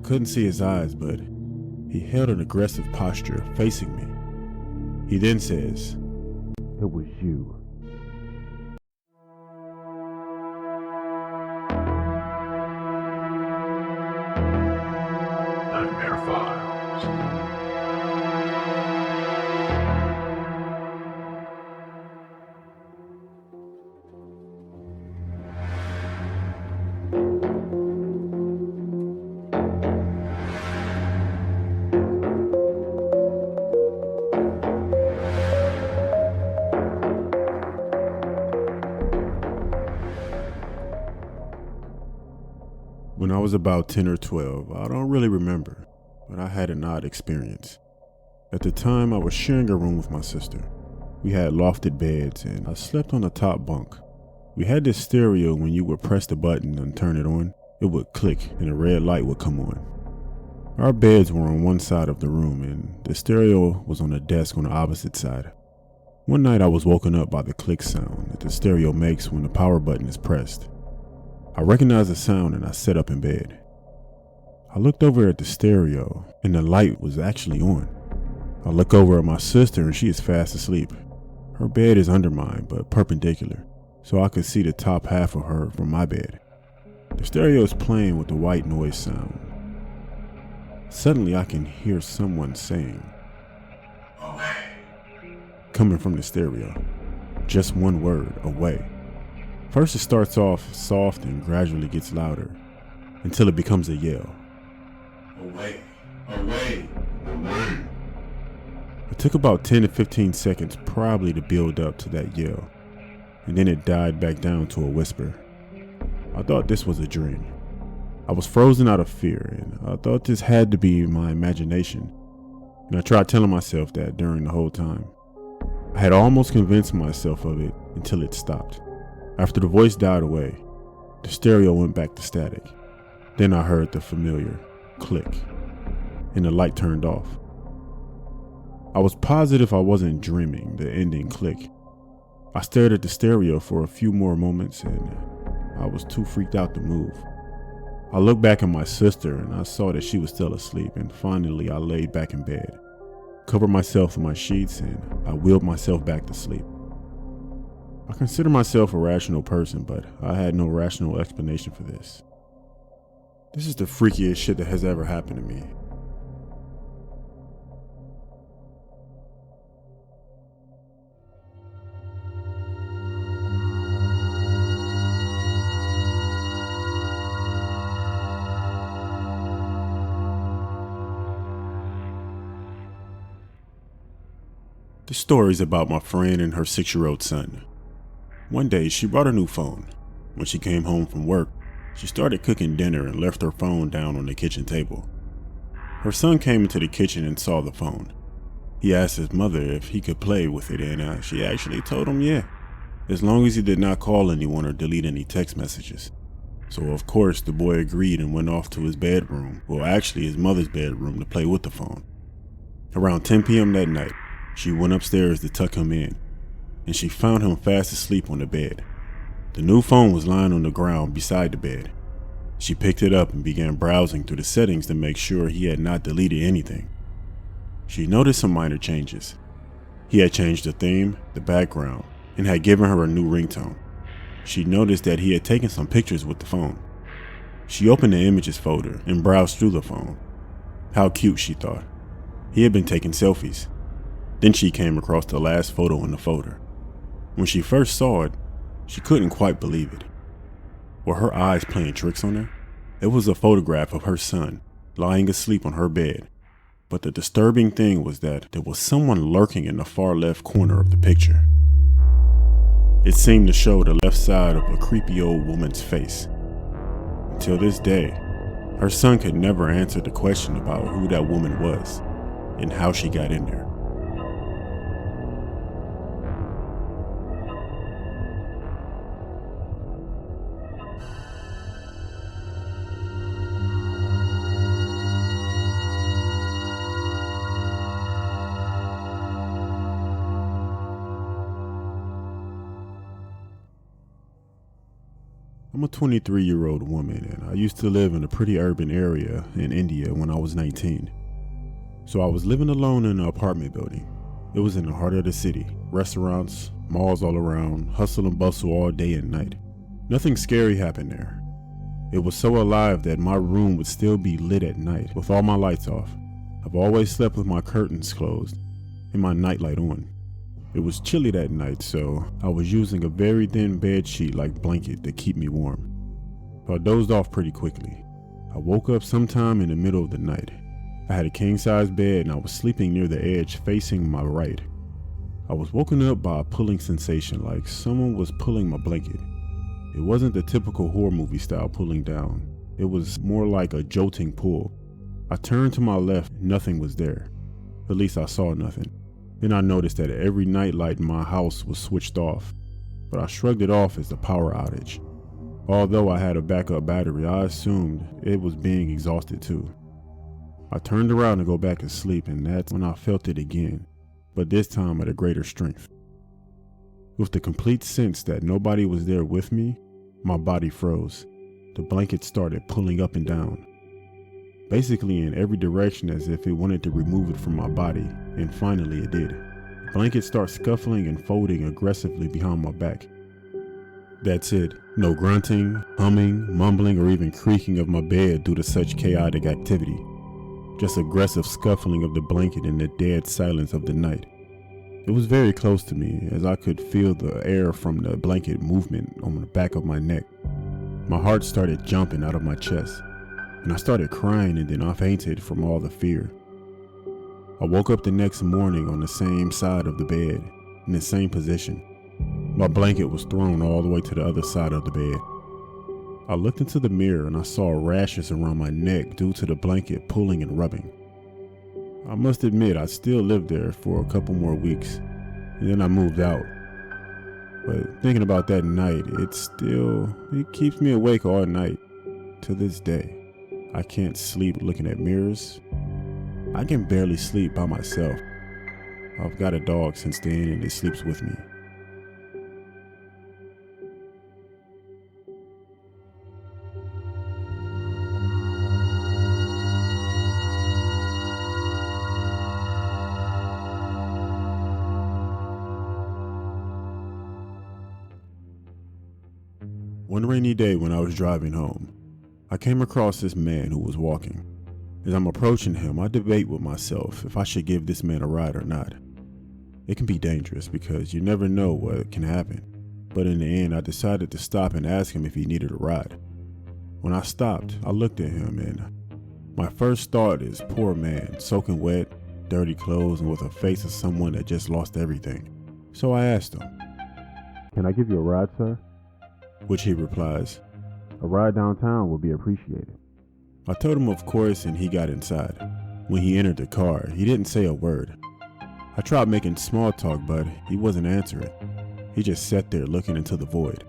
Couldn't see his eyes, but he held an aggressive posture facing me. He then says, "It was you." Nightmare Files. When I was about 10 or 12, I don't really remember, but I had an odd experience. At the time, I was sharing a room with my sister. We had lofted beds, and I slept on the top bunk. We had this stereo. When you would press the button and turn it on, it would click and a red light would come on. Our beds were on one side of the room, and the stereo was on a desk on the opposite side. One night I was woken up by the click sound that the stereo makes when the power button is pressed. I recognized the sound and I sat up in bed. I looked over at the stereo and the light was actually on. I look over at my sister and she is fast asleep. Her bed is under mine but perpendicular, so I could see the top half of her from my bed. The stereo is playing with the white noise sound. Suddenly I can hear someone saying, "Away," coming from the stereo. Just one word, "away." First it starts off soft and gradually gets louder until it becomes a yell. "Away, away, away." It took about 10 to 15 seconds probably to build up to that yell, and then it died back down to a whisper. I thought this was a dream. I was frozen out of fear, and I thought this had to be my imagination, and I tried telling myself that during the whole time. I had almost convinced myself of it until it stopped. After the voice died away, the stereo went back to static. Then I heard the familiar click, and the light turned off. I was positive I wasn't dreaming the ending click. I stared at the stereo for a few more moments, and I was too freaked out to move. I looked back at my sister, and I saw that she was still asleep, and finally I laid back in bed, covered myself in my sheets, and I willed myself back to sleep. I consider myself a rational person, but I had no rational explanation for this. This is the freakiest shit that has ever happened to me. This story is about my friend and her 6-year-old son. One day, she brought a new phone. When she came home from work, she started cooking dinner and left her phone down on the kitchen table. Her son came into the kitchen and saw the phone. He asked his mother if he could play with it, and she actually told him yeah, as long as he did not call anyone or delete any text messages. So of course, the boy agreed and went off to his bedroom, well actually his mother's bedroom, to play with the phone. Around 10 p.m. that night, she went upstairs to tuck him in, and she found him fast asleep on the bed. The new phone was lying on the ground beside the bed. She picked it up and began browsing through the settings to make sure he had not deleted anything. She noticed some minor changes. He had changed the theme, the background, and had given her a new ringtone. She noticed that he had taken some pictures with the phone. She opened the images folder and browsed through the phone. How cute, she thought. He had been taking selfies. Then she came across the last photo in the folder. When she first saw it, she couldn't quite believe it. Were her eyes playing tricks on her? It was a photograph of her son lying asleep on her bed. But the disturbing thing was that there was someone lurking in the far left corner of the picture. It seemed to show the left side of a creepy old woman's face. Until this day, her son could never answer the question about who that woman was and how she got in there. I'm a 23-year-old woman, and I used to live in a pretty urban area in India when I was 19. So I was living alone in an apartment building. It was in the heart of the city, restaurants, malls all around, hustle and bustle all day and night. Nothing scary happened there. It was so alive that my room would still be lit at night with all my lights off. I've always slept with my curtains closed and my nightlight on. It was chilly that night, so I was using a very thin bed sheet like blanket to keep me warm. So I dozed off pretty quickly. I woke up sometime in the middle of the night. I had a king-size bed and I was sleeping near the edge facing my right. I was woken up by a pulling sensation like someone was pulling my blanket. It wasn't the typical horror movie style pulling down. It was more like a jolting pull. I turned to my left, nothing was there. At least I saw nothing. Then I noticed that every nightlight in my house was switched off, but I shrugged it off as a power outage. Although I had a backup battery, I assumed it was being exhausted too. I turned around to go back to sleep, and that's when I felt it again, but this time at a greater strength. With the complete sense that nobody was there with me, my body froze. The blanket started pulling up and down, basically in every direction as if it wanted to remove it from my body, and finally it did. The blanket started scuffling and folding aggressively behind my back. That's it. No grunting, humming, mumbling, or even creaking of my bed due to such chaotic activity. Just aggressive scuffling of the blanket in the dead silence of the night. It was very close to me as I could feel the air from the blanket movement on the back of my neck. My heart started jumping out of my chest, and I started crying, and then I fainted from all the fear. I woke up the next morning on the same side of the bed, in the same position. My blanket was thrown all the way to the other side of the bed. I looked into the mirror and I saw rashes around my neck due to the blanket pulling and rubbing. I must admit I still lived there for a couple more weeks, and then I moved out. But thinking about that night, it keeps me awake all night. To this day, I can't sleep looking at mirrors. I can barely sleep by myself. I've got a dog since then and it sleeps with me. One rainy day when I was driving home, I came across this man who was walking. As I'm approaching him, I debate with myself if I should give this man a ride or not. It can be dangerous because you never know what can happen, but in the end I decided to stop and ask him if he needed a ride. When I stopped, I looked at him and my first thought is, poor man, soaking wet, dirty clothes, and with a face of someone that just lost everything. So I asked him, "Can I give you a ride, sir?" Which he replies, "A ride downtown will be appreciated." I told him of course, and he got inside. When he entered the car, he didn't say a word. I tried making small talk, but he wasn't answering. He just sat there looking into the void.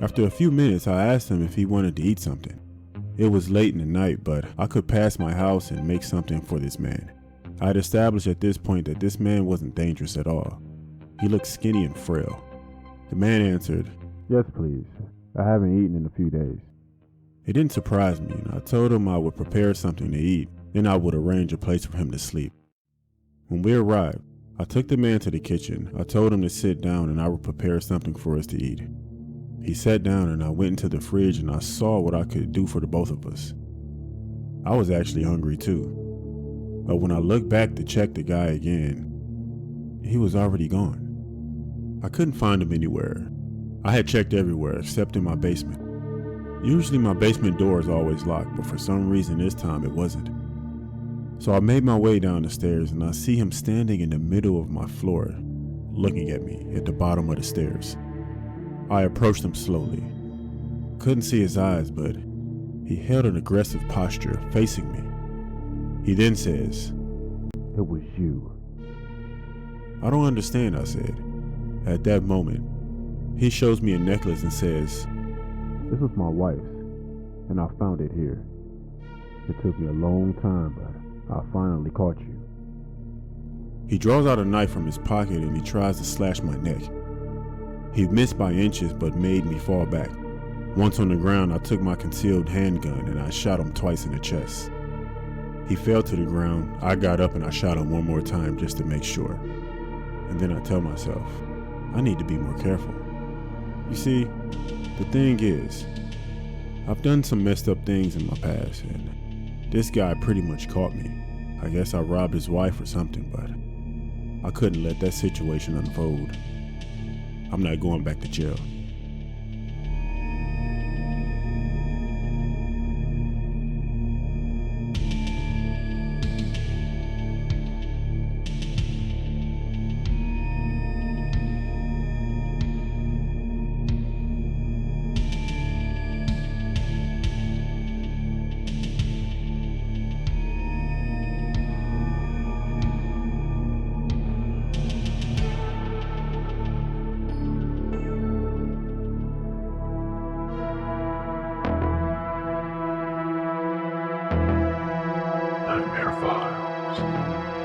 After a few minutes, I asked him if he wanted to eat something. It was late in the night, but I could pass my house and make something for this man. I had established at this point that this man wasn't dangerous at all. He looked skinny and frail. The man answered, "Yes, please. I haven't eaten in a few days." It didn't surprise me, and I told him I would prepare something to eat, then I would arrange a place for him to sleep. When we arrived, I took the man to the kitchen. I told him to sit down and I would prepare something for us to eat. He sat down and I went into the fridge and I saw what I could do for the both of us. I was actually hungry too. But when I looked back to check the guy again, he was already gone. I couldn't find him anywhere. I had checked everywhere except in my basement. Usually my basement door is always locked, but for some reason this time it wasn't. So I made my way down the stairs and I see him standing in the middle of my floor, looking at me at the bottom of the stairs. I approached him slowly. Couldn't see his eyes, but he held an aggressive posture facing me. He then says, "It was you." "I don't understand," I said. At that moment, he shows me a necklace and says, "This was my wife's, and I found it here. It took me a long time, but I finally caught you." He draws out a knife from his pocket and he tries to slash my neck. He missed by inches but made me fall back. Once on the ground, I took my concealed handgun and I shot him twice in the chest. He fell to the ground. I got up and I shot him one more time just to make sure. And then I tell myself, I need to be more careful. You see, the thing is, I've done some messed up things in my past, and this guy pretty much caught me. I guess I robbed his wife or something, but I couldn't let that situation unfold. I'm not going back to jail. Nightmare Files.